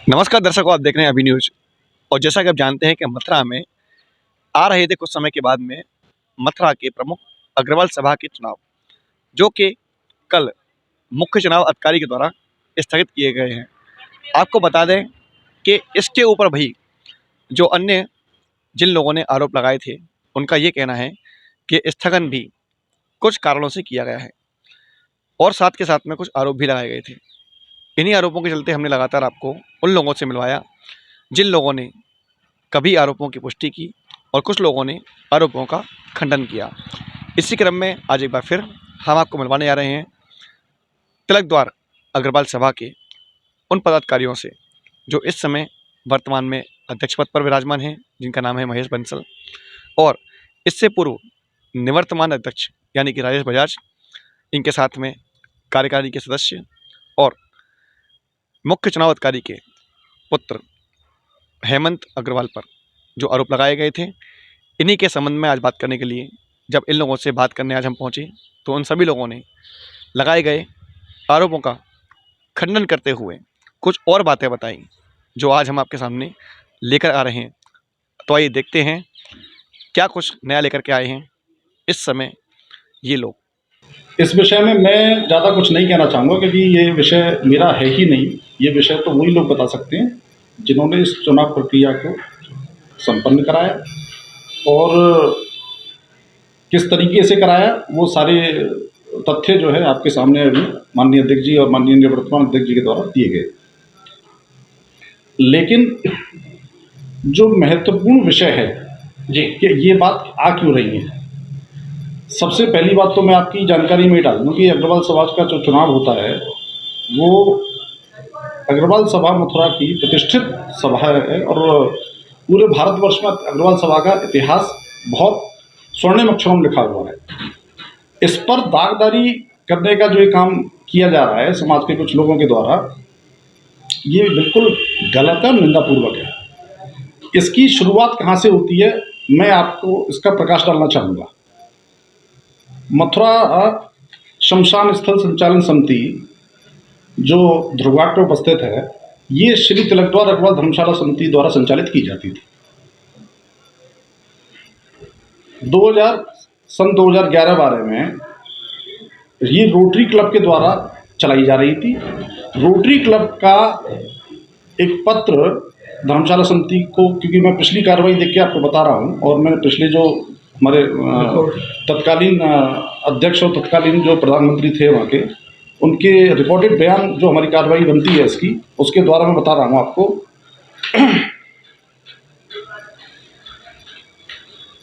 नमस्कार दर्शकों, आप देख रहे हैं अभी न्यूज। और जैसा कि आप जानते हैं कि मथुरा में आ रहे थे कुछ समय के बाद में मथुरा के प्रमुख अग्रवाल सभा के चुनाव, जो कि कल मुख्य चुनाव अधिकारी के द्वारा स्थगित किए गए हैं। आपको बता दें कि इसके ऊपर भी जो अन्य जिन लोगों ने आरोप लगाए थे, उनका ये कहना है कि स्थगन भी कुछ कारणों से किया गया है और साथ के साथ में कुछ आरोप भी लगाए गए थे। इन्हीं आरोपों के चलते हमने लगातार आपको उन लोगों से मिलवाया जिन लोगों ने कभी आरोपों की पुष्टि की और कुछ लोगों ने आरोपों का खंडन किया। इसी क्रम में आज एक बार फिर हम आपको मिलवाने जा रहे हैं तिलक द्वार अग्रवाल सभा के उन पदाधिकारियों से जो इस समय वर्तमान में अध्यक्ष पद पर विराजमान हैं, जिनका नाम है महेश बंसल, और इससे पूर्व निवर्तमान अध्यक्ष यानी कि राजेश बजाज, इनके साथ में कार्यकारी के सदस्य और मुख्य चुनाव अधिकारी के पुत्र हेमंत अग्रवाल पर जो आरोप लगाए गए थे। इन्हीं के संबंध में आज बात करने के लिए जब इन लोगों से बात करने आज हम पहुंचे तो उन सभी लोगों ने लगाए गए आरोपों का खंडन करते हुए कुछ और बातें बताई जो आज हम आपके सामने लेकर आ रहे हैं। तो आइए देखते हैं क्या कुछ नया लेकर के आए हैं इस समय ये लोग। इस विषय में मैं ज़्यादा कुछ नहीं कहना चाहूँगा क्योंकि ये विषय मेरा है ही नहीं। ये विषय तो वही लोग बता सकते हैं जिन्होंने इस चुनाव प्रक्रिया को संपन्न कराया और किस तरीके से कराया। वो सारे तथ्य जो है आपके सामने अभी माननीय अध्यक्ष जी और माननीय निवर्तमान अध्यक्ष जी के द्वारा दिए गए। लेकिन जो महत्वपूर्ण विषय है जी कि ये बात आ क्यों रही है, सबसे पहली बात तो मैं आपकी जानकारी में डाल दूँ कि अग्रवाल समाज का जो चुनाव होता है वो अग्रवाल सभा मथुरा की प्रतिष्ठित सभा है और पूरे भारतवर्ष में अग्रवाल सभा का इतिहास बहुत स्वर्णिम अक्षरों में लिखा हुआ है। इस पर दागदारी करने का जो ये काम किया जा रहा है समाज के कुछ लोगों के द्वारा, ये बिल्कुल गलत है, निंदापूर्वक है। इसकी शुरुआत कहाँ से होती है, मैं आपको इसका प्रकाश डालना चाहूँगा। मथुरा शमशान स्थल संचालन समिति जो ध्रुवघाट पर उपस्थित है, ये श्री तिलक द्वार अग्रवाल धर्मशाला समिति द्वारा संचालित की जाती थी। 2011-12 में ये रोटरी क्लब के द्वारा चलाई जा रही थी। रोटरी क्लब का एक पत्र धर्मशाला समिति को, क्योंकि मैं पिछली कार्रवाई देख के आपको बता रहा हूँ और मैंने पिछले जो हमारे तत्कालीन अध्यक्ष और तत्कालीन जो प्रधानमंत्री थे वहाँ के, उनके रिपोर्टेड बयान जो हमारी कार्रवाई बनती है इसकी, उसके द्वारा मैं बता रहा हूँ आपको,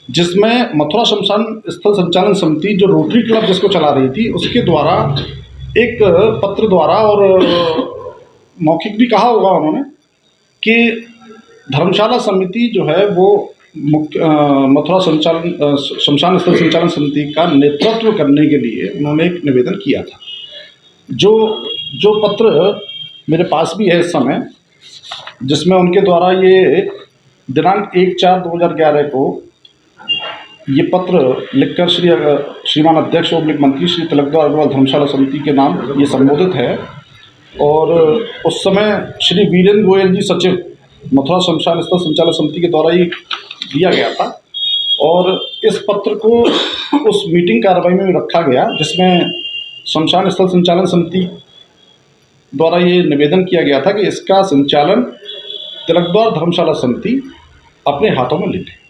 जिसमें मथुरा शमशान स्थल संचालन समिति जो रोटरी क्लब जिसको चला रही थी उसके द्वारा एक पत्र द्वारा और मौखिक भी कहा होगा उन्होंने कि धर्मशाला समिति जो है वो मथुरा शमशान स्थल संचालन समिति का नेतृत्व करने के लिए उन्होंने एक निवेदन किया था। जो पत्र मेरे पास भी है इस समय, जिसमें उनके द्वारा ये दिनांक 1/4/2011 को ये पत्र लिखकर श्रीमान अध्यक्ष और मंत्री श्री तिलक द्वार अग्रवाल धर्मशाला समिति के नाम ये संबोधित है। और उस समय श्री वीरेंद्र गोयल जी सचिव मथुरा शमशान स्थल संचालन समिति के द्वारा ये दिया गया था और इस पत्र को उस मीटिंग कार्रवाई में रखा गया जिसमें शमशान स्थल संचालन समिति द्वारा ये निवेदन किया गया था कि इसका संचालन तिलक द्वार धर्मशाला समिति अपने हाथों में ले ले।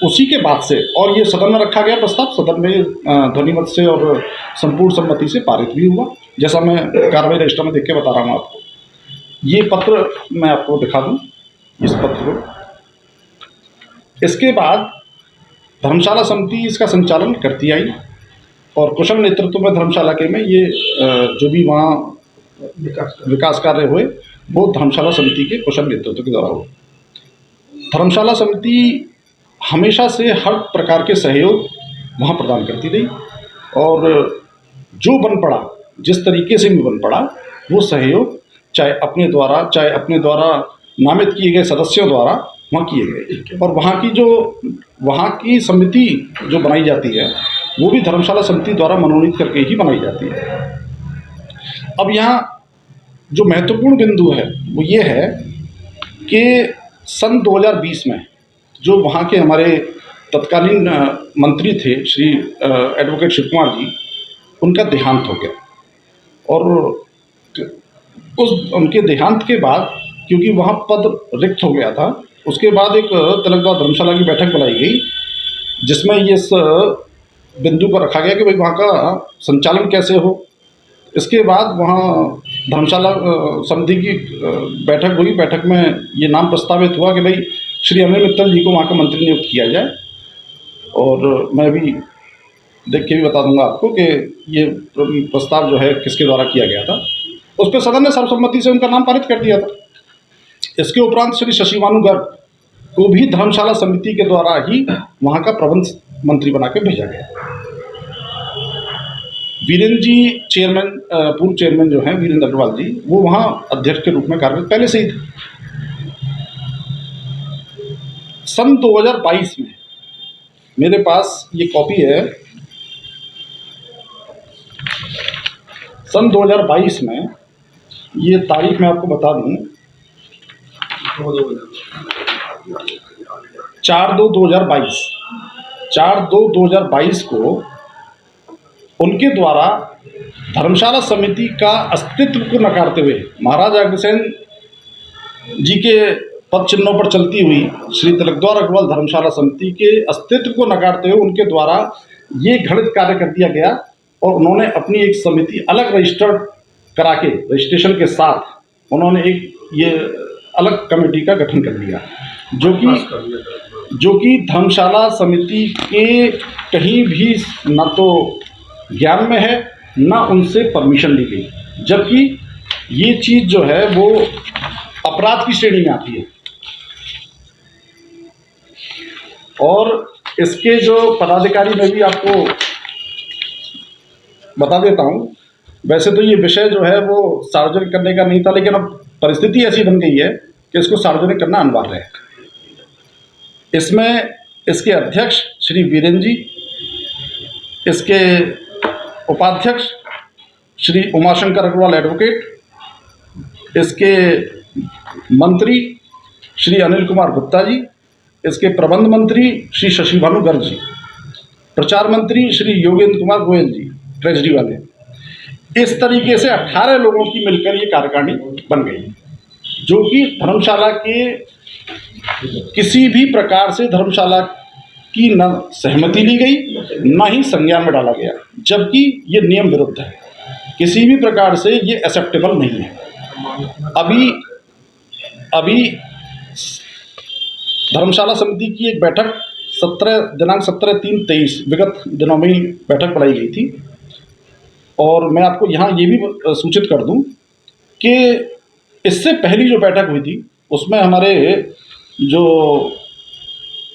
उसी के बाद से और ये सदन में रखा गया प्रस्ताव, सदन में ध्वनिमत से और संपूर्ण सम्मति से पारित भी हुआ, जैसा मैं कार्रवाई रजिस्टर में देख के बता रहा हूँ आपको। ये पत्र मैं आपको दिखा दूँ, इस पत्र को। इसके बाद धर्मशाला समिति इसका संचालन करती आई और कुशल नेतृत्व में धर्मशाला के में ये जो भी वहाँ विकास कार्य हुए वो धर्मशाला समिति के कुशल नेतृत्व के द्वारा हुए। धर्मशाला समिति हमेशा से हर प्रकार के सहयोग वहाँ प्रदान करती रही और जो बन पड़ा, जिस तरीके से भी बन पड़ा, वो सहयोग चाहे अपने द्वारा नामित किए गए सदस्यों द्वारा वहाँ किए गए और वहाँ की समिति जो बनाई जाती है वो भी धर्मशाला समिति द्वारा मनोनीत करके ही बनाई जाती है। अब यहाँ जो महत्वपूर्ण बिंदु है वो ये है कि सन 2020 में जो वहाँ के हमारे तत्कालीन मंत्री थे श्री एडवोकेट शिव कुमार जी, उनका देहांत हो गया। और उस उनके देहांत के बाद क्योंकि वहाँ पद रिक्त हो गया था, उसके बाद एक तिलकद्वार धर्मशाला की बैठक बुलाई गई जिसमें ये इस बिंदु पर रखा गया कि भाई वहाँ का संचालन कैसे हो। इसके बाद वहाँ धर्मशाला समिति की बैठक हुई। बैठक में ये नाम प्रस्तावित हुआ कि भाई श्री अनिल मित्तल जी को वहाँ का मंत्री नियुक्त किया जाए। और मैं भी देख के भी बता दूंगा आपको कि ये प्रस्ताव जो है किसके द्वारा किया गया था। उस पर सदन ने सर्वसम्मति से उनका नाम पारित कर दिया था। इसके उपरांत श्री शशि भानु गर्ग को भी धर्मशाला समिति के द्वारा ही वहाँ का प्रबंध मंत्री बना के भेजा गया। वीरेंद्र जी चेयरमैन, पूर्व चेयरमैन जो हैं वीरेंद्र अग्रवाल जी, वो वहाँ अध्यक्ष के रूप में कार्यरत पहले से ही थे। सन 2022 में मेरे पास ये कॉपी है। सन 2022 में ये तारीख मैं आपको बता दूं, 4/2/2022 4/2/2022 को उनके द्वारा धर्मशाला समिति का अस्तित्व को नकारते हुए महाराजा अग्रसेन जी के पद चिन्हों पर चलती हुई श्री तिलकद्वार अग्रवाल धर्मशाला समिति के अस्तित्व को नकारते हुए उनके द्वारा ये घृणित कार्य कर दिया गया। और उन्होंने अपनी एक समिति अलग रजिस्टर्ड करा के, रजिस्ट्रेशन के साथ उन्होंने एक ये अलग कमेटी का गठन कर लिया, जो कि धर्मशाला समिति के कहीं भी न तो ज्ञान में है ना उनसे परमिशन ली गई, जबकि ये चीज़ जो है वो अपराध की श्रेणी में आती है। और इसके जो पदाधिकारी, मैं भी आपको बता देता हूँ, वैसे तो ये विषय जो है वो सार्वजनिक करने का नहीं था, लेकिन अब परिस्थिति ऐसी बन गई है कि इसको सार्वजनिक करना अनिवार्य है। इसमें इसके अध्यक्ष श्री वीरेंद्र जी, इसके उपाध्यक्ष श्री उमाशंकर अग्रवाल एडवोकेट, इसके मंत्री श्री अनिल कुमार गुप्ता जी, इसके प्रबंध मंत्री श्री शशि भानु गर्ग जी, प्रचार मंत्री श्री योगेंद्र कुमार गोयल जी, ट्रेजरी वाले। इस तरीके से 18 लोगों की मिलकर ये कार्यकारिणी बन गई, जो कि धर्मशाला के किसी भी प्रकार से धर्मशाला की न सहमति ली गई न ही संज्ञान में डाला गया, जबकि ये नियम विरुद्ध है। किसी भी प्रकार से ये एक्सेप्टेबल नहीं है। अभी धर्मशाला समिति की एक बैठक दिनांक 17/3/23 विगत दिनों में ही बैठक बुलाई गई थी। और मैं आपको यहाँ ये भी सूचित कर दूं कि इससे पहली जो बैठक हुई थी उसमें हमारे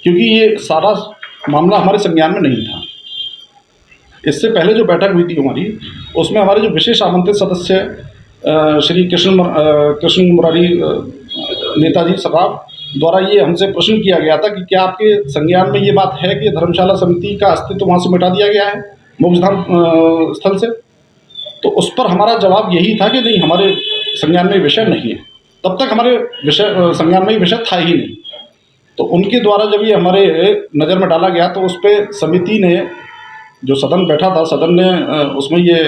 क्योंकि ये सारा मामला हमारे संज्ञान में नहीं था, इससे पहले जो बैठक हुई थी हमारी, उसमें हमारे जो विशेष आमंत्रित सदस्य श्री कृष्ण मुरारी नेताजी साहब द्वारा ये हमसे प्रश्न किया गया था कि क्या आपके संज्ञान में ये बात है कि धर्मशाला समिति का अस्तित्व वहाँ से मिटा दिया गया है मोक्षधाम स्थल से। तो उस पर हमारा जवाब यही था कि नहीं, हमारे संज्ञान में विषय नहीं है। तब तक हमारे संज्ञान में ये विषय था ही नहीं। तो उनके द्वारा जब ये हमारे नज़र में डाला गया तो उस पर समिति ने, जो सदन बैठा था, सदन ने उसमें ये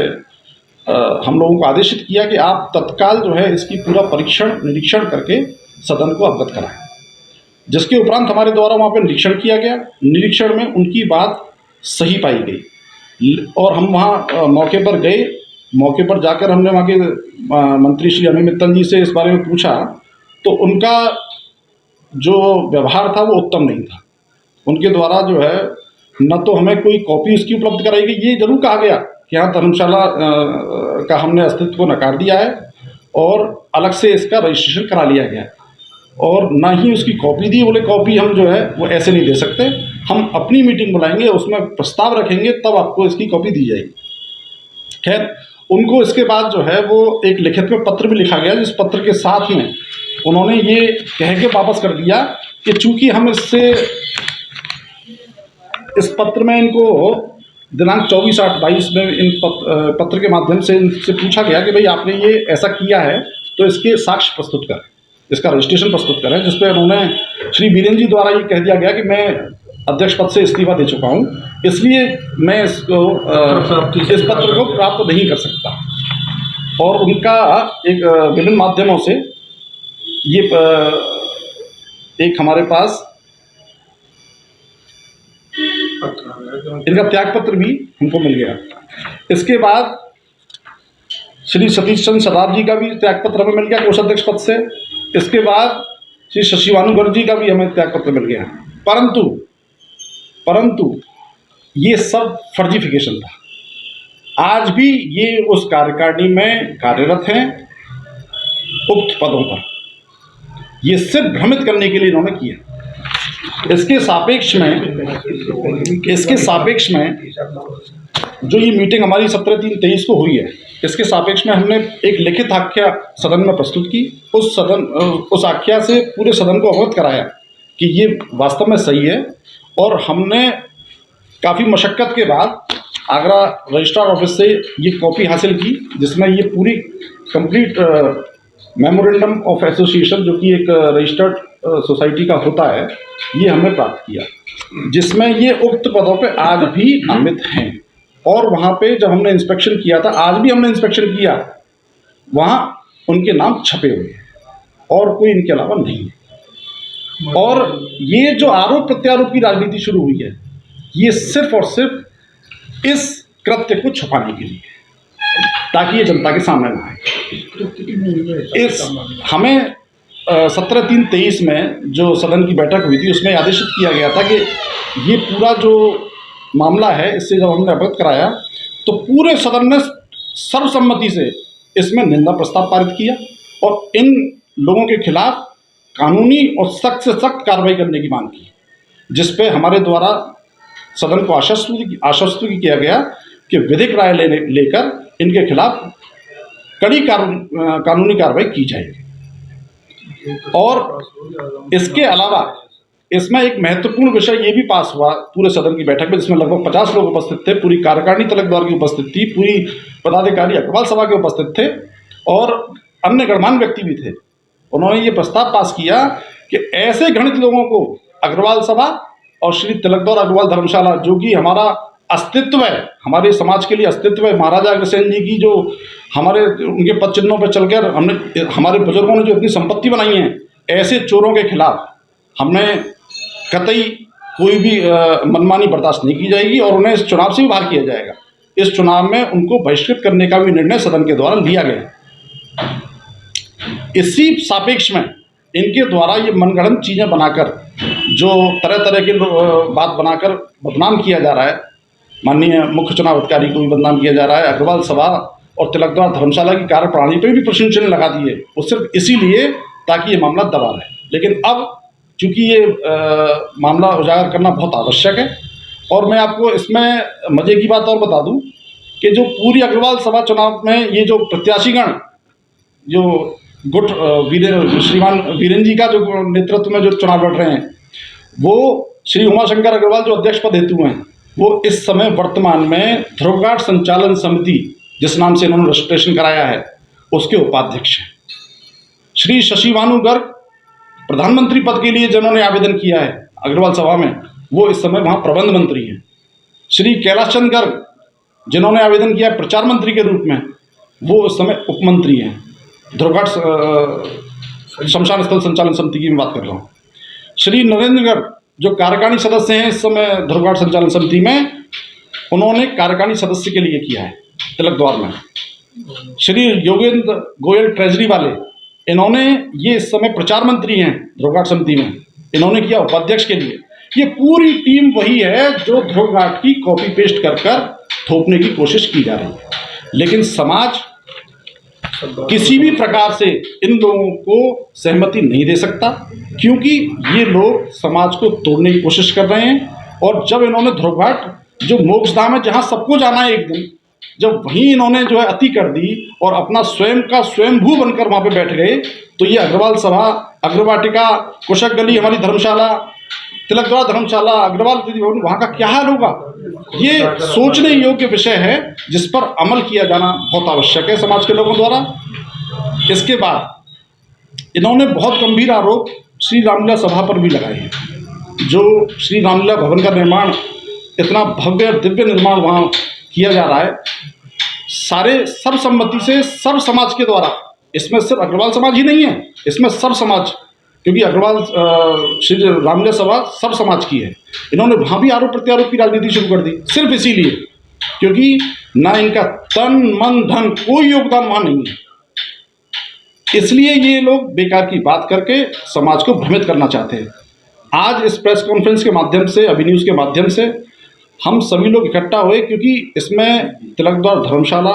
हम लोगों को आदेशित किया कि आप तत्काल जो है इसकी पूरा निरीक्षण करके सदन को अवगत कराएं। जिसके उपरांत हमारे द्वारा वहाँ पर निरीक्षण किया गया। निरीक्षण में उनकी बात सही पाई गई और हम वहाँ मौके पर गए। मौके पर जाकर हमने वहाँ के मंत्री श्री अनिल मित्तल जी से इस बारे में पूछा, तो उनका जो व्यवहार था वो उत्तम नहीं था। उनके द्वारा जो है न तो हमें कोई कॉपी इसकी उपलब्ध कराई गई, ये जरूर कहा गया कि हाँ धर्मशाला का हमने अस्तित्व को नकार दिया है और अलग से इसका रजिस्ट्रेशन करा लिया गया, और ना ही उसकी कॉपी दी। बोले कॉपी हम जो है वो ऐसे नहीं दे सकते, हम अपनी मीटिंग बुलाएंगे, उसमें प्रस्ताव रखेंगे, तब आपको इसकी कॉपी दी जाएगी। खैर, उनको इसके बाद जो है वो एक लिखित में पत्र भी लिखा गया, जिस पत्र के साथ में उन्होंने ये कह के वापस कर दिया कि चूंकि हम इस पत्र में इनको दिनांक 24/8/22 में इन पत्र के माध्यम से इनसे पूछा गया कि भाई आपने ये ऐसा किया है तो इसके साक्ष्य प्रस्तुत करें, इसका रजिस्ट्रेशन प्रस्तुत करें, जिसपे उन्होंने श्री बीरेन जी द्वारा ये कह दिया गया कि मैं अध्यक्ष पद से इस्तीफा दे चुका हूँ, इसलिए मैं इस पत्र को प्राप्त नहीं कर सकता। और उनका एक विभिन्न माध्यमों से ये एक हमारे पास इनका त्याग पत्र भी हमको मिल गया। इसके बाद श्री सतीश चंद्र सरदार जी का भी त्याग पत्र हमें मिल गया कोषाध्यक्ष पद से। इसके बाद श्री शशि भानुगर्ग जी का भी हमें त्याग पत्र मिल गया। परंतु ये सब फर्जिफिकेशन था। आज भी ये उस कार्यकारिणी में कार्यरत हैं उक्त पदों पर। ये सिर्फ भ्रमित करने के लिए इन्होंने किया। इसके सापेक्ष में जो ये मीटिंग हमारी 17/3/23 को हुई है, इसके सापेक्ष में हमने एक लिखित आख्या सदन में प्रस्तुत की। उस आख्या से पूरे सदन को अवगत कराया कि ये वास्तव में सही है। और हमने काफ़ी मशक्क़त के बाद आगरा रजिस्ट्रार ऑफिस से ये कॉपी हासिल की, जिसमें ये पूरी कंप्लीट मेमोरेंडम ऑफ एसोसिएशन, जो कि एक रजिस्टर्ड सोसाइटी का होता है, ये हमने प्राप्त किया, जिसमें ये उक्त पदों पे आज भी नामित हैं। और वहाँ पे जब हमने इंस्पेक्शन किया था, आज भी हमने इंस्पेक्शन किया, वहाँ उनके नाम छपे हुए हैं और कोई इनके अलावा नहीं है। और ये जो आरोप प्रत्यारोप की राजनीति शुरू हुई है, ये सिर्फ और सिर्फ इस कृत्य को छुपाने के लिए, ताकि ये जनता के सामने ना आए। हमें 17/3/23 में जो सदन की बैठक हुई थी, उसमें आदेशित किया गया था कि ये पूरा जो मामला है, इससे जब हमने अवगत कराया तो पूरे सदन ने सर्वसम्मति से इसमें निंदा प्रस्ताव पारित किया और इन लोगों के खिलाफ कानूनी और सख्त से सख्त कार्रवाई करने की मांग की, जिस पे हमारे द्वारा सदन को आश्वस्त किया गया कि विधिक राय लेकर इनके खिलाफ कड़ी कानूनी कार्रवाई की जाएगी। और इसके अलावा इसमें एक महत्वपूर्ण विषय ये भी पास हुआ पूरे सदन की बैठक में, जिसमें लगभग 50 लोग उपस्थित थे, पूरी कार्यकारिणी तलकद्वार की उपस्थित थी, पूरी पदाधिकारी अग्रवाल सभा के उपस्थित थे और अन्य गणमान्य व्यक्ति भी थे। उन्होंने ये प्रस्ताव पास किया कि ऐसे घृणित लोगों को अग्रवाल सभा और श्री तिलकद्वार अग्रवाल धर्मशाला, जो कि हमारा अस्तित्व है, हमारे समाज के लिए अस्तित्व है, महाराजा अग्रसेन जी की जो उनके पद चिन्हों पर चलकर हमारे बुजुर्गों ने जो इतनी संपत्ति बनाई है, ऐसे चोरों के खिलाफ हमने कतई कोई भी मनमानी बर्दाश्त नहीं की जाएगी और उन्हें इस चुनाव से भी बाहर किया जाएगा। इस चुनाव में उनको बहिष्कृत करने का भी निर्णय सदन के द्वारा लिया गया। इसी सापेक्ष में इनके द्वारा ये मनगढ़ंत चीज़ें बनाकर, जो तरह तरह के बात बनाकर बदनाम किया जा रहा है, माननीय मुख्य चुनाव अधिकारी को भी बदनाम किया जा रहा है, अग्रवाल सभा और तिलकद्वार धर्मशाला की कार्यप्रणाली पर भी प्रश्न चिन्ह लगा दिए, वो सिर्फ इसीलिए ताकि ये मामला दबा रहे। लेकिन अब चूँकि ये मामला उजागर करना बहुत आवश्यक है, और मैं आपको इसमें मज़े की बात और बता दूं कि जो पूरी अग्रवाल सभा चुनाव में ये जो प्रत्याशीगण, जो गुट श्रीमान वीरेन जी का जो नेतृत्व में जो चुनाव लड़ रहे हैं, वो श्री उमाशंकर अग्रवाल जो अध्यक्ष पद हेतु हैं, वो इस समय वर्तमान में ध्रुवघाट संचालन समिति, जिस नाम से इन्होंने रजिस्ट्रेशन कराया है, उसके उपाध्यक्ष हैं। श्री शशि भानुगर्ग प्रधानमंत्री पद के लिए जिन्होंने आवेदन किया है अग्रवाल सभा में, वो इस समय वहाँ प्रबंध मंत्री हैं। श्री कैलाश चंद्र गर्ग जिन्होंने आवेदन किया है प्रचार मंत्री के रूप में, वो इस समय उप मंत्री हैं। ध्रुवघाट शमशान स्थल संचालन समिति की मैं बात कर रहा हूँ। श्री नरेंद्र गर्ग जो कार्यकारिणी सदस्य हैं इस समय ध्रुवघाट संचालन समिति में, उन्होंने कार्यकारिणी सदस्य के लिए किया है तिलकद्वार में। श्री योगेंद्र गोयल ट्रेजरी वाले, इन्होंने ये इस समय प्रचार मंत्री हैं ध्रुवघाट समिति में, इन्होंने किया उपाध्यक्ष के लिए। ये पूरी टीम वही है जो ध्रुवघाट की कॉपी पेस्ट कर थोपने की कोशिश की जा रही है। लेकिन समाज किसी भी प्रकार से इन लोगों को सहमति नहीं दे सकता, क्योंकि ये लोग समाज को तोड़ने की कोशिश कर रहे हैं। और जब इन्होंने ध्रुवघाट जो मोक्षधाम है, जहाँ सबको जाना है एक दिन, जब वहीं इन्होंने जो है अति कर दी और अपना स्वयं का स्वयंभू बनकर वहाँ पे बैठ गए, तो ये अग्रवाल सभा, अग्रवाटिका, कुशक गली, हमारी धर्मशाला, तिलकद्वार धर्मशाला, अग्रवाल दीदी भवन, वहाँ का क्या हाल होगा? ये सोचने योग्य विषय है, जिस पर अमल किया जाना बहुत आवश्यक है समाज के लोगों द्वारा। इसके बाद इन्होंने बहुत गंभीर आरोप श्री रामलीला सभा पर भी लगाए हैं। जो श्री रामलीला भवन का निर्माण, इतना भव्य और दिव्य निर्माण वहाँ किया जा रहा है, सारे सर्वसम्मति से सर्व समाज के द्वारा, इसमें सिर्फ अग्रवाल समाज ही नहीं है, इसमें सर्व समाज, क्योंकि अग्रवाल श्री रामलीला सभा सर्व समाज की है। इन्होंने वहाँ भी आरोप प्रत्यारोप की राजनीति शुरू कर दी, सिर्फ इसीलिए क्योंकि ना इनका तन मन धन कोई योगदान वहाँ नहीं है। इसलिए ये लोग बेकार की बात करके समाज को भ्रमित करना चाहते हैं। आज इस प्रेस कॉन्फ्रेंस के माध्यम से, अभी न्यूज़ के माध्यम से हम सभी लोग इकट्ठा हुए, क्योंकि इसमें तिलक द्वार धर्मशाला,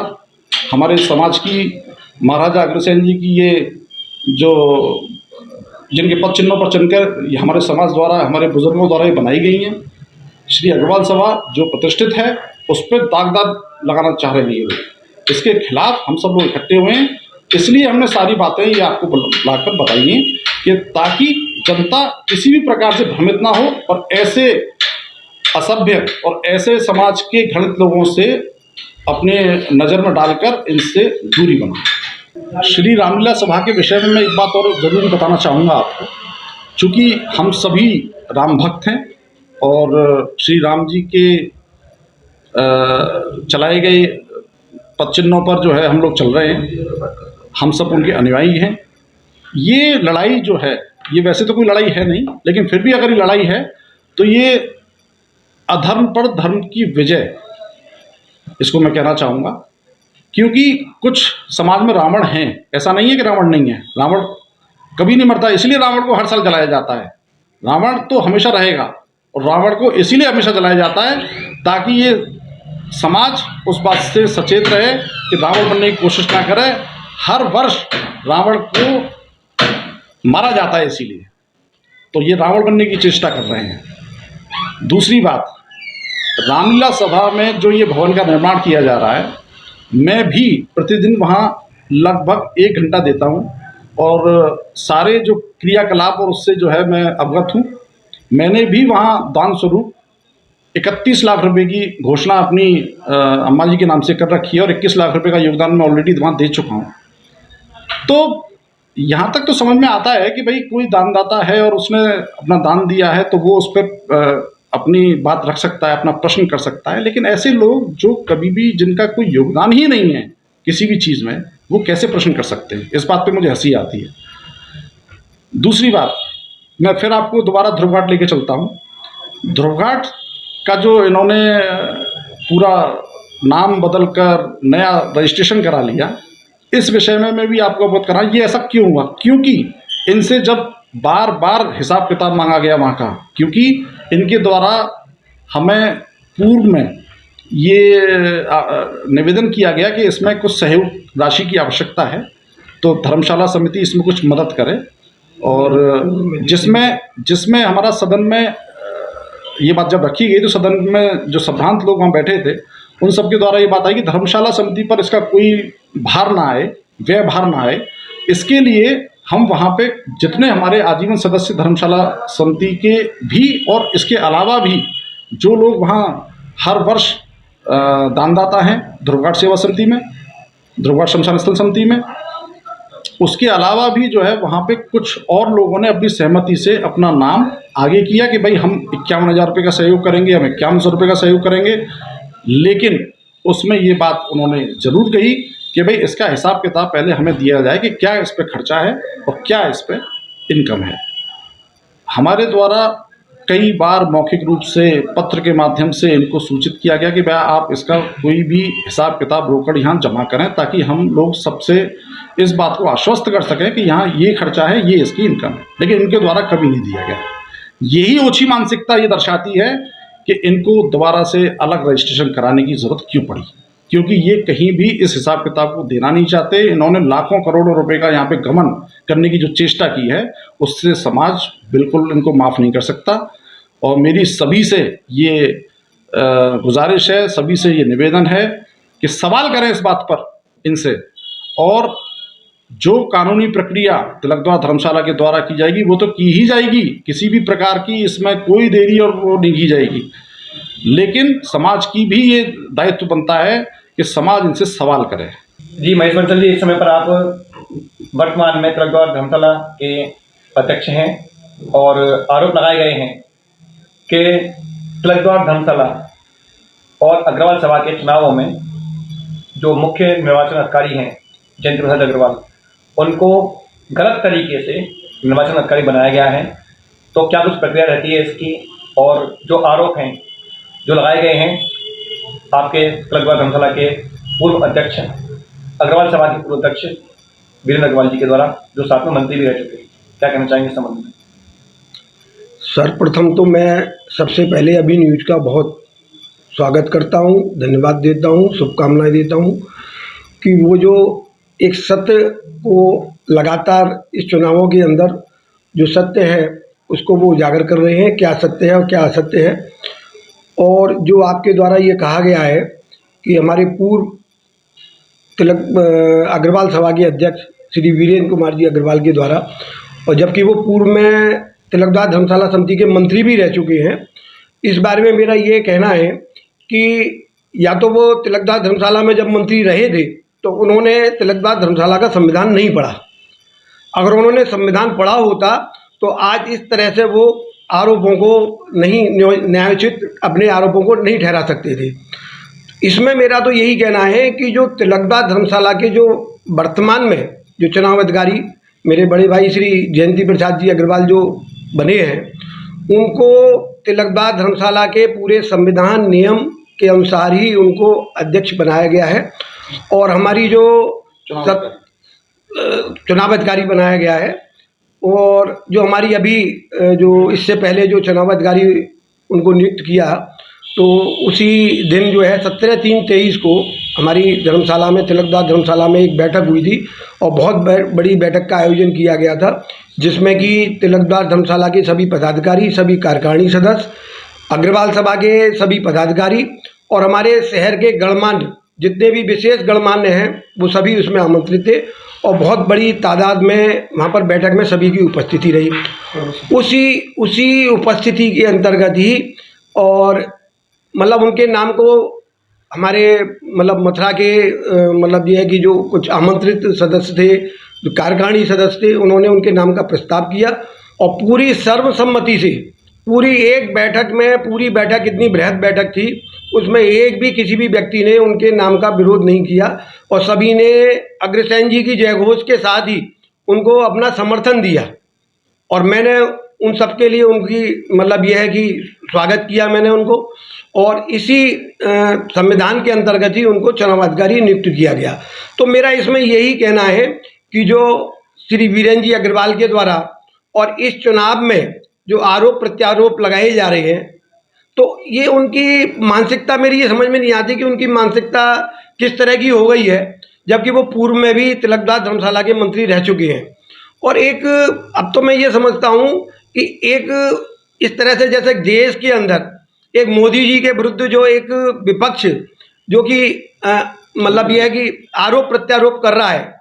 हमारे समाज की महाराजा अग्रसेन जी की ये जो जिनके पद चिन्हों पर चलकर हमारे समाज द्वारा, हमारे बुजुर्गों द्वारा ये बनाई गई हैं, श्री अग्रवाल सभा जो प्रतिष्ठित है, उस पर दागदार लगाना चाह रहे हैं ये लोग। इसके खिलाफ हम सब लोग इकट्ठे हुए हैं। इसलिए हमने सारी बातें ये आपको लाकर बताई हैं कि ताकि जनता किसी भी प्रकार से भ्रमित ना हो और ऐसे असभ्य और ऐसे समाज के घृणित लोगों से अपने नज़र में डालकर इनसे दूरी बनाए। श्री रामलीला सभा के विषय में मैं एक बात और ज़रूर बताना चाहूँगा आपको, चूँकि हम सभी राम भक्त हैं और श्री राम जी के चलाए गए पद चिन्हों पर जो है हम लोग चल रहे हैं, हम सब उनके अनुयायी हैं। ये लड़ाई जो है, ये वैसे तो कोई लड़ाई है नहीं, लेकिन फिर भी अगर ये लड़ाई है तो ये अधर्म पर धर्म की विजय, इसको मैं कहना चाहूँगा। क्योंकि कुछ समाज में रावण हैं, ऐसा नहीं है कि रावण नहीं है, रावण कभी नहीं मरता, इसलिए रावण को हर साल जलाया जाता है। रावण तो हमेशा रहेगा और रावण को इसीलिए हमेशा जलाया जाता है ताकि ये समाज उस बात से सचेत रहे कि रावण बनने की कोशिश ना करे। हर वर्ष रावण को मारा जाता है, इसीलिए तो ये रावण बनने की चेष्टा कर रहे हैं। दूसरी बात, रामलीला सभा में जो ये भवन का निर्माण किया जा रहा है, मैं भी प्रतिदिन वहाँ लगभग 1 घंटा देता हूँ और सारे जो क्रियाकलाप और उससे जो है मैं अवगत हूँ। मैंने भी वहाँ दान स्वरूप 31 लाख रुपए की घोषणा अपनी अम्मा जी के नाम से कर रखी है और 21 लाख रुपए का योगदान मैं ऑलरेडी वहाँ दे चुका हूँ। तो यहाँ तक तो समझ में आता है कि भाई कोई दानदाता है और उसने अपना दान दिया है तो वो उस पर अपनी बात रख सकता है, अपना प्रश्न कर सकता है। लेकिन ऐसे लोग जो कभी भी, जिनका कोई योगदान ही नहीं है किसी भी चीज़ में, वो कैसे प्रश्न कर सकते हैं? इस बात पे मुझे हंसी आती है। दूसरी बात, मैं फिर आपको दोबारा ध्रुव घाट लेके चलता हूँ। ध्रुव घाट का जो इन्होंने पूरा नाम बदल कर नया रजिस्ट्रेशन करा लिया, इस विषय में मैं भी आपको अवगत करा। ये ऐसा क्यों हुआ? क्योंकि इनसे जब बार बार हिसाब किताब मांगा गया वहाँ का, क्योंकि इनके द्वारा हमें पूर्व में ये निवेदन किया गया कि इसमें कुछ सहयोग राशि की आवश्यकता है, तो धर्मशाला समिति इसमें कुछ मदद करे। और जिसमें हमारा सदन में ये बात जब रखी गई तो सदन में जो संभ्रांत लोग वहाँ बैठे थे, उन सब के द्वारा ये बात आई कि धर्मशाला समिति पर इसका कोई भार ना आए, व्यय भार ना आए। इसके लिए हम वहाँ पे जितने हमारे आजीवन सदस्य धर्मशाला समिति के भी और इसके अलावा भी जो लोग वहाँ हर वर्ष दानदाता हैं ध्रुव घाट सेवा समिति में, ध्रुव घाट श्मशान स्थल समिति में, उसके अलावा भी जो है वहाँ पे कुछ और लोगों ने अपनी सहमति से अपना नाम आगे किया कि भाई हम 51,000 रुपये का सहयोग करेंगे, हम 5100 रुपये का सहयोग करेंगे। लेकिन उसमें ये बात उन्होंने ज़रूर कही कि भाई इसका हिसाब किताब पहले हमें दिया जाए कि क्या इस पर खर्चा है और क्या इस पर इनकम है। हमारे द्वारा कई बार मौखिक रूप से पत्र के माध्यम से इनको सूचित किया गया कि भाई आप इसका कोई भी हिसाब किताब रोकड़ यहाँ जमा करें, ताकि हम लोग सबसे इस बात को आश्वस्त कर सकें कि यहाँ ये खर्चा है, ये इसकी इनकम है। लेकिन इनके द्वारा कभी नहीं दिया गया। यही ओछी मानसिकता ये दर्शाती है कि इनको दोबारा से अलग रजिस्ट्रेशन कराने की ज़रूरत क्यों पड़ी, क्योंकि ये कहीं भी इस हिसाब किताब को देना नहीं चाहते। इन्होंने लाखों करोड़ों रुपए का यहाँ पे गमन करने की जो चेष्टा की है, उससे समाज बिल्कुल इनको माफ़ नहीं कर सकता। और मेरी सभी से ये गुजारिश है, सभी से ये निवेदन है कि सवाल करें इस बात पर इनसे, और जो कानूनी प्रक्रिया तिलक द्वार धर्मशाला के द्वारा की जाएगी वो तो की ही जाएगी, किसी भी प्रकार की इसमें कोई देरी और वो नहीं की जाएगी। लेकिन समाज की भी ये दायित्व बनता है कि समाज इनसे सवाल करे। जी महेश बंसल जी, इस समय पर आप वर्तमान में तिलक धर्मशाला के अध्यक्ष हैं और आरोप लगाए गए हैं कि तिलक धर्मशाला और अग्रवाल सभा के चुनावों में जो मुख्य निर्वाचन अधिकारी हैं जयंती प्रसाद अग्रवाल, उनको गलत तरीके से निर्वाचन अधिकारी बनाया गया है। तो क्या कुछ प्रक्रिया रहती है इसकी, और जो आरोप हैं जो लगाए गए हैं आपके तिलक धर्मशाला के पूर्व अध्यक्ष अग्रवाल सभा के पूर्व अध्यक्ष वीरेंद्र अग्रवाल जी के द्वारा, जो साथ में मंत्री भी रह चुके हैं, क्या कहना चाहेंगे इस संबंध में? सर्वप्रथम तो मैं सबसे पहले अभी न्यूज़ का बहुत स्वागत करता हूँ, धन्यवाद देता हूँ, शुभकामनाएं देता हूँ कि वो जो एक सत्य को लगातार इस चुनावों के अंदर जो सत्य है उसको वो उजागर कर रहे हैं, क्या सत्य है और क्या असत्य है। और जो आपके द्वारा ये कहा गया है कि हमारे पूर्व अग्रवाल सभा के अध्यक्ष श्री वीरेंद्र कुमार जी अग्रवाल के द्वारा, और जबकि वो पूर्व में तिलकदार धर्मशाला समिति के मंत्री भी रह चुके हैं, इस बारे में मेरा ये कहना है कि या तो वो तिलकदार धर्मशाला में जब मंत्री रहे थे तो उन्होंने तिलकदार धर्मशाला का संविधान नहीं पढ़ा। अगर उन्होंने संविधान पढ़ा होता तो आज इस तरह से वो आरोपों को नहीं न्यायोचित अपने आरोपों को नहीं ठहरा सकते थे। इसमें मेरा तो यही कहना है कि जो तिलकदार धर्मशाला के जो वर्तमान में जो चुनाव अधिकारी मेरे बड़े भाई श्री जयंती प्रसाद जी अग्रवाल जो बने हैं, उनको तिलकदार धर्मशाला के पूरे संविधान नियम के अनुसार ही उनको अध्यक्ष बनाया गया है और हमारी जो चुनाव अधिकारी बनाया गया है। और जो हमारी अभी जो इससे पहले जो चुनाव अधिकारी उनको नियुक्त किया, तो उसी दिन जो है 17/3/23 को हमारी धर्मशाला में तिलकदार धर्मशाला में एक बैठक हुई थी और बहुत बड़ी बैठक का आयोजन किया गया था, जिसमें कि तिलकदार धर्मशाला के सभी पदाधिकारी, सभी कार्यकारिणी सदस्य, अग्रवाल सभा के सभी पदाधिकारी और हमारे शहर के गणमान्य जितने भी विशेष गणमान्य हैं वो सभी उसमें आमंत्रित थे और बहुत बड़ी तादाद में वहाँ पर बैठक में सभी की उपस्थिति रही। उसी उपस्थिति के अंतर्गत ही और मतलब उनके नाम को हमारे मतलब मथुरा के मतलब ये है कि जो कुछ आमंत्रित सदस्य थे, जो कार्यकारिणी सदस्य थे, उन्होंने उनके नाम का प्रस्ताव किया और पूरी सर्वसम्मति से पूरी एक बैठक में, पूरी बैठक इतनी बृहद बैठक थी, उसमें एक भी किसी भी व्यक्ति ने उनके नाम का विरोध नहीं किया और सभी ने अग्रसेन जी की जयघोष के साथ ही उनको अपना समर्थन दिया। और मैंने उन सब के लिए उनकी मतलब यह है कि स्वागत किया मैंने उनको, और इसी संविधान के अंतर्गत ही उनको चुनावाधिकारी नियुक्त किया गया। तो मेरा इसमें यही कहना है कि जो श्री वीरेंद्र जी अग्रवाल के द्वारा और इस चुनाव में जो आरोप प्रत्यारोप लगाए जा रहे हैं, तो ये उनकी मानसिकता मेरी ये समझ में नहीं आती कि उनकी मानसिकता किस तरह की हो गई है, जबकि वो पूर्व में भी तिलकदार धर्मशाला के मंत्री रह चुके हैं। और एक अब तो मैं ये समझता हूँ कि एक इस तरह से जैसे देश के अंदर एक मोदी जी के विरुद्ध जो एक विपक्ष जो कि मतलब ये है कि आरोप प्रत्यारोप कर रहा है,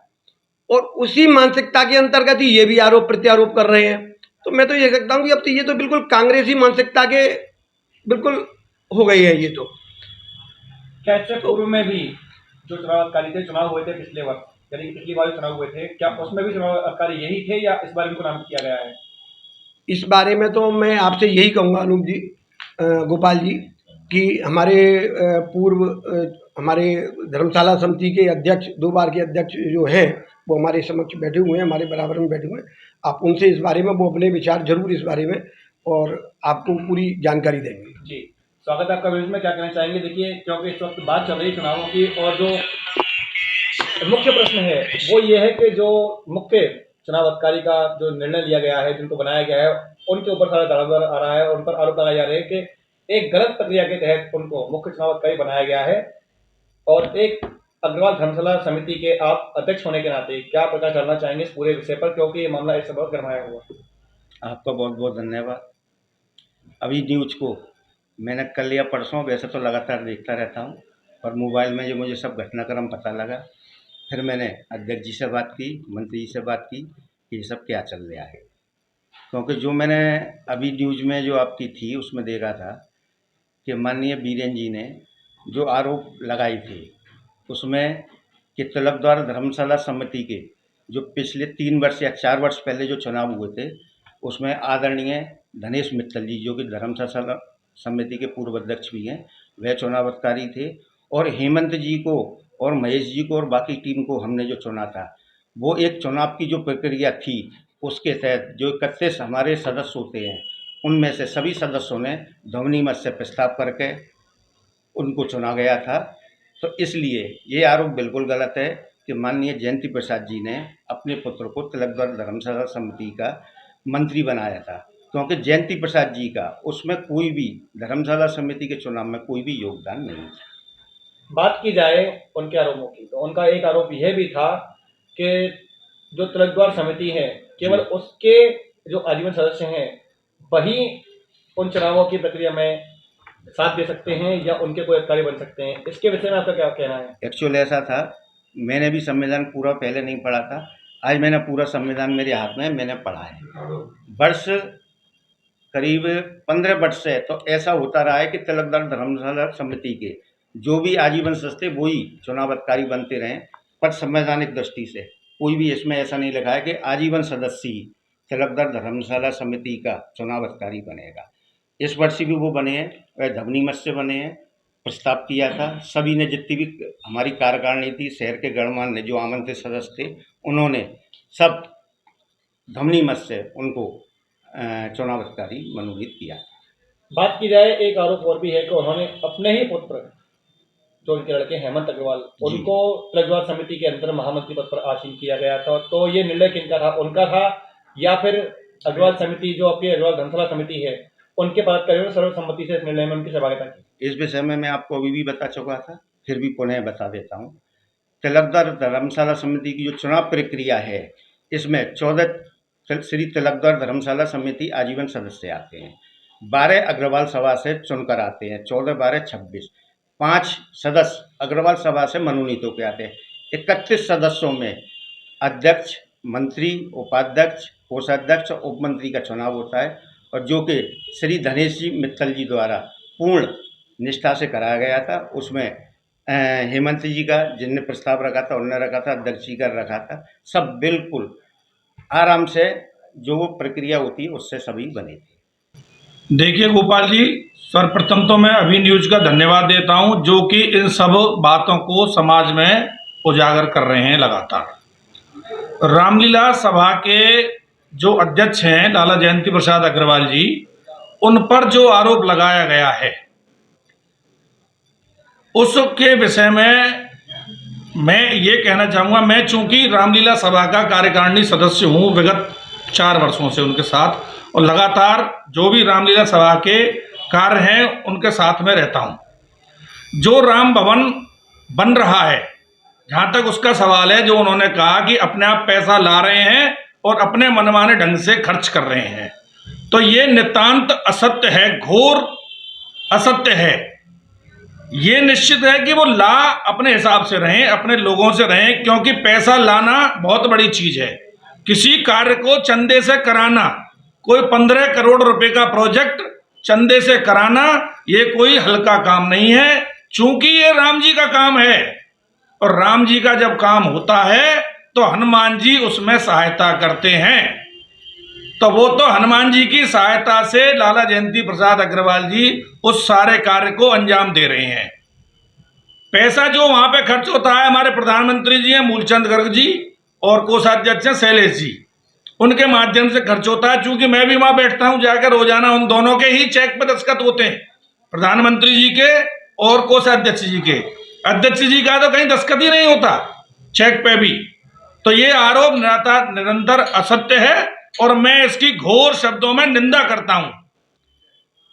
और उसी मानसिकता के अंतर्गत ही ये भी आरोप प्रत्यारोप कर रहे हैं। तो मैं तो ये कहता हूँ कि अब तो ये तो बिल्कुल कांग्रेसी मानसिकता के बिल्कुल हो गई है ये तो। क्या इससे पूर्व में भी जो चुनाव अधिकारी थे, चुनाव हुए थे पिछले वर्ष, यानी कि पिछली बार चुनाव हुए थे, क्या उसमें भी चुनाव अधिकारी यही थे या इस बार इनको नामित किया गया है? इस बारे में तो मैं आपसे यही कहूँगा अनूप जी, गोपाल जी, कि हमारे पूर्व हमारे धर्मशाला समिति के अध्यक्ष, 2 बार के अध्यक्ष जो हैं वो हमारे समक्ष बैठे हुए हैं, हमारे बराबर में बैठे हुए हैं। आप उनसे इस बारे में वो अपने विचार जरूर इस बारे में और आपको पूरी जानकारी देंगे। जी, स्वागत है आपका। न्यूज़ में क्या कहना चाहेंगे? देखिए, क्योंकि इस वक्त बात चल रही है चुनावों की, और जो मुख्य प्रश्न है वो ये है कि जो मुख्य चुनाव अधिकारी का जो निर्णय लिया गया है, जिनको बनाया गया है, उनके ऊपर सारा दारोमदार आ रहा है और उन पर आरोप लगाए जा रहे हैं कि एक गलत प्रक्रिया के तहत उनको मुख्य चुनाव अधिकारी बनाया गया है। और एक अग्रवाल धर्मशाला समिति के आप अध्यक्ष होने के नाते क्या प्रकाश डालना चाहेंगे इस पूरे विषय पर, क्योंकि ये मामला इससे बहुत गरमाया हुआ? आपका बहुत बहुत धन्यवाद। अभी न्यूज़ को मैंने कल या परसों वैसे तो लगातार देखता रहता हूँ, और मोबाइल में जो मुझे सब घटनाक्रम पता लगा, फिर मैंने अध्यक्ष जी से बात की, मंत्री जी से बात की कि ये सब क्या चल रहा है। क्योंकि जो मैंने अभी न्यूज़ में जो आपकी थी उसमें देखा था कि माननीय वीरेंद्र जी ने जो आरोप लगाए थे उसमें कि तिलकदार धर्मशाला समिति के जो पिछले 3 वर्ष या 4 वर्ष पहले जो चुनाव हुए थे, उसमें आदरणीय धनेश मित्तल जी, जो कि धर्मशाला समिति के पूर्व अध्यक्ष भी हैं, वह चुनाव अधिकारी थे। और हेमंत जी को और महेश जी को और बाकी टीम को हमने जो चुना था, वो एक चुनाव की जो प्रक्रिया थी, उसके तहत जो 31 हमारे सदस्य होते हैं, उनमें से सभी सदस्यों ने ध्वनि मत से प्रस्ताव करके उनको चुना गया था। तो इसलिए ये आरोप बिल्कुल गलत है कि माननीय जयंती प्रसाद जी ने अपने पुत्र को तिलकगढ़ धर्मशाला समिति का मंत्री बनाया था, क्योंकि जयंती प्रसाद जी का उसमें कोई भी धर्मशाला समिति के चुनाव में कोई भी योगदान नहीं था। बात की जाए उनके आरोपों की, तो उनका एक आरोप यह भी था कि जो तिलकद्वार समिति है, केवल उसके जो आजीवन सदस्य हैं वही उन चुनावों की प्रक्रिया में साथ दे सकते हैं या उनके कोई अधिकारी बन सकते हैं। इसके विषय में आपका क्या कहना है? एक्चुअल ऐसा था, मैंने भी संविधान पूरा पहले नहीं पढ़ा था, आज मैंने पूरा संविधान मेरे हाथ में, मैंने पढ़ा है। वर्ष करीब 15 वर्ष से तो ऐसा होता रहा है कि तिलकगढ़ धर्मशाला समिति के जो भी आजीवन सदस्य थे वही चुनाव अधिकारी बनते रहे, पर संवैधानिक दृष्टि से कोई भी इसमें ऐसा नहीं लिखा है कि आजीवन सदस्य ही तिलकगढ़ धर्मशाला समिति का चुनाव अधिकारी बनेगा। इस वर्ष भी वो बने हैं, वह ध्वनि मत से बने हैं, प्रस्ताव किया था सभी ने, जितनी भी हमारी कार्यकारिणी थी, शहर के गणमान्य जो आमंत्रित सदस्य थे, उन्होंने सब ध्वनि मत से उनको चुनाव अधिकारी मनोनीत किया। बात की जाए, एक आरोप और भी है कि उन्होंने अपने ही पुत्र, जो उनके लड़के हेमंत अग्रवाल, उनको तिलकद्वार समिति के अंदर महामंत्री पद पर आसीन किया गया था। तो ये निर्णय किनका था, उनका था या फिर अग्रवाल समिति, जो आपकी अग्रवाल धर्मशाला समिति है, उनके पदाधिकारियों ने सर्वसम्मति से इस निर्णय में उनकी सहभागिता की? इस विषय में मैं आपको अभी भी बता चुका था, फिर भी पुनः बता देता हूँ। तिलकगढ़ धर्मशाला समिति की जो चुनाव प्रक्रिया है, इसमें 14 श्री तिलकगढ़ धर्मशाला समिति आजीवन सदस्य आते हैं, 12 अग्रवाल सभा से चुनकर आते हैं, 14, 12, 26, 5 सदस्य अग्रवाल सभा से मनोनीत होकर आते हैं। 31 सदस्यों में अध्यक्ष, मंत्री, उपाध्यक्ष, कोषाध्यक्ष और उप मंत्री का चुनाव होता है, और जो कि श्री धनेश जी मित्तल जी द्वारा पूर्ण निष्ठा से कराया गया था। उसमें हेमंत जी का जिनने प्रस्ताव रखा था उन्होंने रखा था, अध्यक्ष जी का रखा था, सब बिल्कुल आराम से जो वो प्रक्रिया होती है उससे सभी बने थे। देखिए गोपाल जी, सर्वप्रथम तो मैं अभी न्यूज का धन्यवाद देता हूं जो कि इन सब बातों को समाज में उजागर कर रहे हैं लगातार। रामलीला सभा के जो अध्यक्ष हैं लाला जयंती प्रसाद अग्रवाल जी, उन पर जो आरोप लगाया गया है उसके विषय में मैं ये कहना चाहूँगा, मैं चूंकि रामलीला सभा का कार्यकारिणी सदस्य हूँ विगत 4 वर्षों से उनके साथ, और लगातार जो भी रामलीला सभा के कार्य हैं उनके साथ में रहता हूँ। जो राम भवन बन रहा है, जहाँ तक उसका सवाल है, जो उन्होंने कहा कि अपने आप पैसा ला रहे हैं और अपने मनमाने ढंग से खर्च कर रहे हैं, तो ये नितांत असत्य है, घोर असत्य है। ये निश्चित है कि वो ला अपने हिसाब से रहें, अपने लोगों से रहें, क्योंकि पैसा लाना बहुत बड़ी चीज है। किसी कार्य को चंदे से कराना, कोई 15 करोड़ रुपए का प्रोजेक्ट चंदे से कराना, ये कोई हल्का काम नहीं है। चूंकि ये राम जी का काम है, और राम जी का जब काम होता है तो हनुमान जी उसमें सहायता करते हैं, तो वो तो हनुमान जी की सहायता से लाला जयंती प्रसाद अग्रवाल जी उस सारे कार्य को अंजाम दे रहे हैं। पैसा जो वहां पे खर्च होता है, हमारे प्रधानमंत्री जी हैं मूलचंद गर्ग जी और कोषाध्यक्ष हैं शैलेश जी, उनके माध्यम से खर्च होता है। चूंकि मैं भी वहां बैठता हूं जाकर, रोजाना उन दोनों के ही चेक पे दस्तखत होते हैं, प्रधानमंत्री जी के और कोषाध्यक्ष जी के। अध्यक्ष जी का तो कहीं दस्तखत ही नहीं होता चेक पे भी। तो ये आरोप निरंतर असत्य है और मैं इसकी घोर शब्दों में निंदा करता हूं।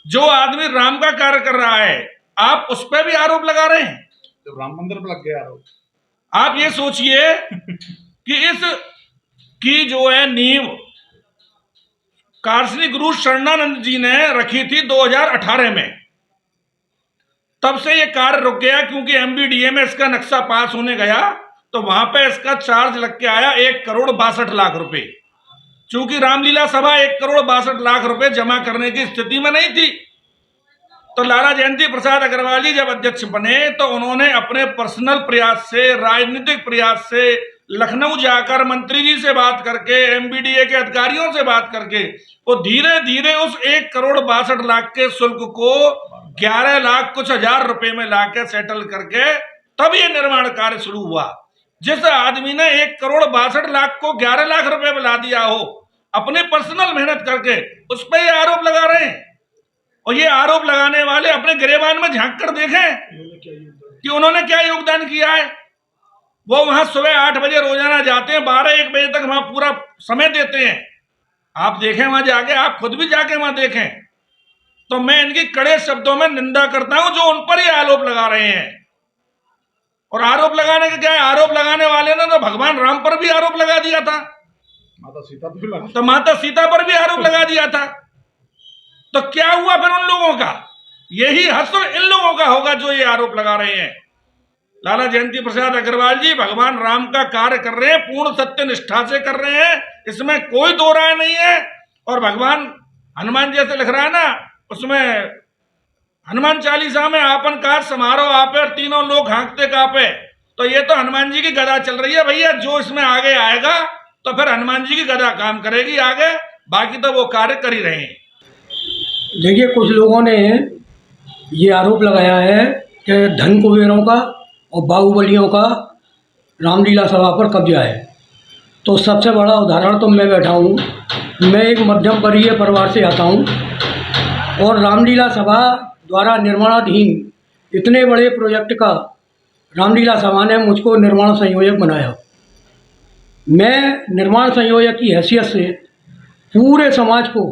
जो आदमी राम का कार्य कर रहा है, आप उस पर भी आरोप लगा रहे हैं। जब राम मंदिर पर लग गया आरोप, आप ये सोचिए कि इस की जो है नींव कार्सनी गुरु शरणानंद जी ने रखी थी 2018 में। तब से ये कार्य रुक गया, क्योंकि एमबीडीए में इसका नक्शा पास होने गया तो वहां पे इसका चार्ज लग के आया 1,62,00,000 रुपए। चूंकि रामलीला सभा 1,62,00,000 रुपए जमा करने की स्थिति में नहीं थी, तो लाला जयंती प्रसाद अग्रवाल जी जब अध्यक्ष बने तो उन्होंने अपने पर्सनल प्रयास से, राजनीतिक प्रयास से, लखनऊ जाकर मंत्री जी से बात करके, एमबीडीए के अधिकारियों से बात करके वो धीरे धीरे उस 1,62,00,000 के शुल्क को 11 लाख कुछ हजार रुपए में लाके सेटल करके तब ये निर्माण कार्य शुरू हुआ। जिस आदमी ने 1,62,00,000 को 11 लाख रुपए में ला दिया हो अपने पर्सनल मेहनत करके, उस पर ये आरोप लगा रहे हैं। और ये आरोप लगाने वाले अपने गिरेबान में झांक कर देखें कि उन्होंने क्या योगदान किया है। वो वहां सुबह 8 बजे रोजाना जाते हैं, 12-1 बजे तक वहां पूरा समय देते हैं। आप देखें वहां जाके, आप खुद भी जाके वहां देखें। तो मैं इनकी कड़े शब्दों में निंदा करता हूं जो उन पर ही आरोप लगा रहे हैं। और आरोप लगाने का क्या है, आरोप लगाने वाले ने तो भगवान राम पर भी आरोप लगा दिया था, माता सीता पर भी लगा। तो माता सीता पर भी आरोप लगा दिया था। तो क्या हुआ फिर उन लोगों का? यही हश्र इन लोगों का होगा जो ये आरोप लगा रहे हैं। लाला जयंती प्रसाद अग्रवाल जी भगवान राम का कार्य कर रहे हैं, पूर्ण सत्य निष्ठा से कर रहे हैं, इसमें कोई दो राय नहीं है। और भगवान हनुमान जैसे लिख रहा है ना, उसमें हनुमान चालीसा में आपन काज समारोह आपे और तीनों लोग हाँकते कापे। तो ये तो हनुमान जी की गदा चल रही है भैया। जो इसमें आगे आएगा तो फिर हनुमान जी की गदा काम करेगी आगे, बाकी तो वो कार्य कर ही रहे हैं। देखिए, कुछ लोगों ने ये आरोप लगाया है कि धन कुबेरों का और बाहुबलियों का रामलीला सभा पर कब्जा है। तो सबसे बड़ा उदाहरण तो मैं बैठा हूँ। मैं एक मध्यम वर्गीय परिवार से आता हूँ और रामलीला सभा द्वारा निर्माणाधीन इतने बड़े प्रोजेक्ट का रामलीला सभा ने मुझको निर्माण संयोजक बनाया। मैं निर्माण संयोजक की हैसियत से पूरे समाज को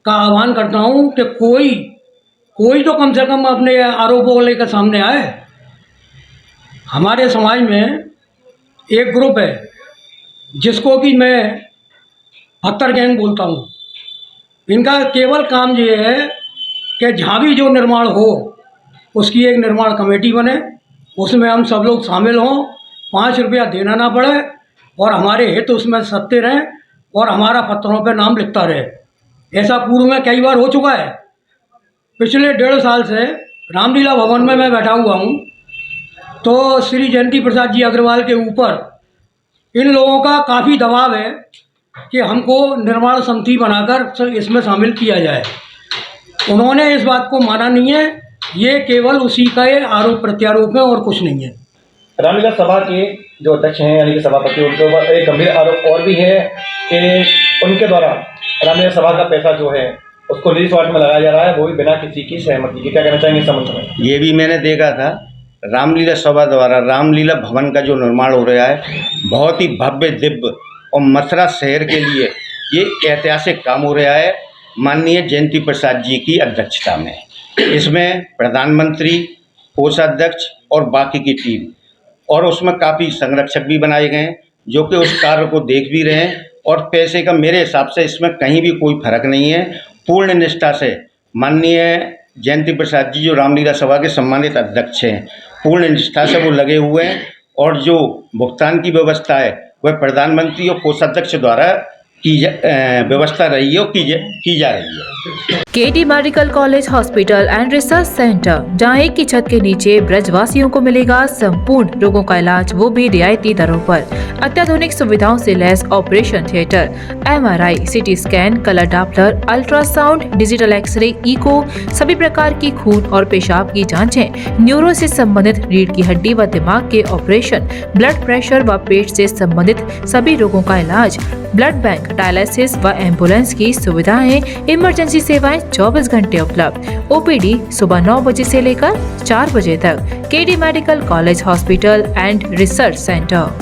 का आह्वान करता हूँ कि कोई तो कम से कम अपने आरोपों को लेकर सामने आए। हमारे समाज में एक ग्रुप है जिसको कि मैं पत्थर गैंग बोलता हूँ। इनका केवल काम ये है कि जहाँ भी जो निर्माण हो उसकी एक निर्माण कमेटी बने, उसमें हम सब लोग शामिल हों, 5 रुपया देना ना पड़े और हमारे हित उसमें सत्य रहें और हमारा पत्थरों पे नाम लिखता रहे। ऐसा पूर्व में कई बार हो चुका है। पिछले 1.5 साल से रामलीला भवन में मैं बैठा हुआ हूँ, तो श्री जयंती प्रसाद जी अग्रवाल के ऊपर इन लोगों का काफ़ी दबाव है कि हमको निर्माण समिति बनाकर इसमें शामिल किया जाए। उन्होंने इस बात को माना नहीं है। ये केवल उसी का आरोप प्रत्यारोप है और कुछ नहीं है। रामलीला सभा के जो अध्यक्ष हैं यानी कि सभापति, उनके ऊपर एक गंभीर आरोप और भी है कि उनके द्वारा रामलीला सभा का पैसा जो है उसको लीज वार्ड में लगाया जा रहा है, वो भी बिना किसी की सहमति के। क्या कहना चाहेंगे इस संबंध में? ये भी मैंने देखा था। रामलीला सभा द्वारा रामलीला भवन का जो निर्माण हो रहा है बहुत ही भव्य दिव्य और मथुरा शहर के लिए ये ऐतिहासिक काम हो रहा है माननीय जयंती प्रसाद जी की अध्यक्षता में। इसमें प्रधानमंत्री, कोषाध्यक्ष और बाकी की टीम, और उसमें काफ़ी संरक्षक भी बनाए गए हैं जो कि उस कार्य को देख भी रहे हैं। और पैसे का मेरे हिसाब से इसमें कहीं भी कोई फर्क नहीं है। पूर्ण निष्ठा से माननीय जयंती प्रसाद जी जो रामलीला सभा के सम्मानित अध्यक्ष हैं, पूर्ण निष्ठा से वो लगे हुए हैं। और जो भुगतान की व्यवस्था है वह प्रधानमंत्री और कोषाध्यक्ष द्वारा की व्यवस्था रही है और की जा रही है। KD medical college hospital and research centre, जहां एक ही छत के नीचे ब्रजवासियों को मिलेगा संपूर्ण रोगों का इलाज, वो भी रियायती दरों पर। अत्याधुनिक सुविधाओं से लैस operation theatre, MRI, CT scan, colour Doppler, ultrasound, digital X-ray, echo, सभी प्रकार की खून और पेशाब की जांचें, न्यूरो से संबंधित रीढ़ की हड्डी व दिमाग के ऑपरेशन, ब्लड प्रेशर व पेट से संबंधित सभी रोगों का इलाज, ब्लड बैंक, डायलिसिस व एम्बुलेंस की सुविधाएं, इमरजेंसी सेवाएं 24 घंटे उपलब्ध। OPD सुबह 9 बजे से लेकर 4 बजे तक। KD medical college hospital and research centre.